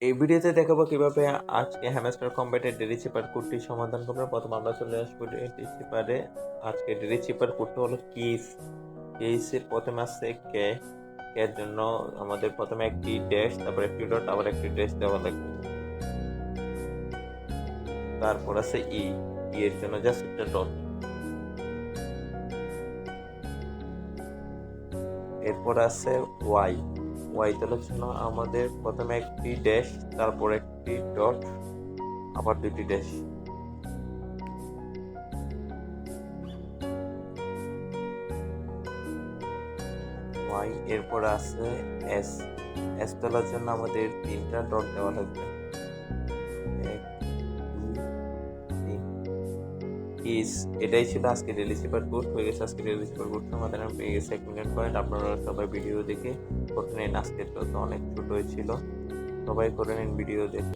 এই ভিডিওতে দেখাবো কিভাবে আজকে হ্যামস্টার কম্ব্যাটের ডেলি চিপার কোডটি সমাধান করবে। প্রথম আমরা চলে আসবো ডেলি চিপারে। আজকে ডেলি চিপার কোডটা হলো কিস। কিসের প্রথমে আসছে কে। এর জন্য আমাদের প্রথমে একটি ড্যাশ, তারপর একটি ডট, আবার একটি ড্যাশ দেওয়া লাগবে। তারপর আছে ই। এর জন্য জাস্ট একটা ডট। এরপর আছে ওয়াই। ওয়াই তোলার জন্য আমাদের প্রথমে একটি ড্যাশ, তারপর একটি ডট, আবার দুটি ড্যাশ। ওয়াই। এরপর আছে এস। এস তোলার জন্য আমাদের তিনটা ডট দেওয়া লাগবে। এক, দুই, তিন। ইস। এটাই ছিল আজকে ডেলি সুপার কোড। হয়ে গেছে আজকে ডেলি সুপার কোড সমাধান পেয়ে গেছে 1 মিনিট পয়েন্ট। আপনারা সবাই ভিডিও দেখে করে নিন। আজকের তো অনেক ছোট হয়েছিল, সবাই করে নিন ভিডিও দেখে।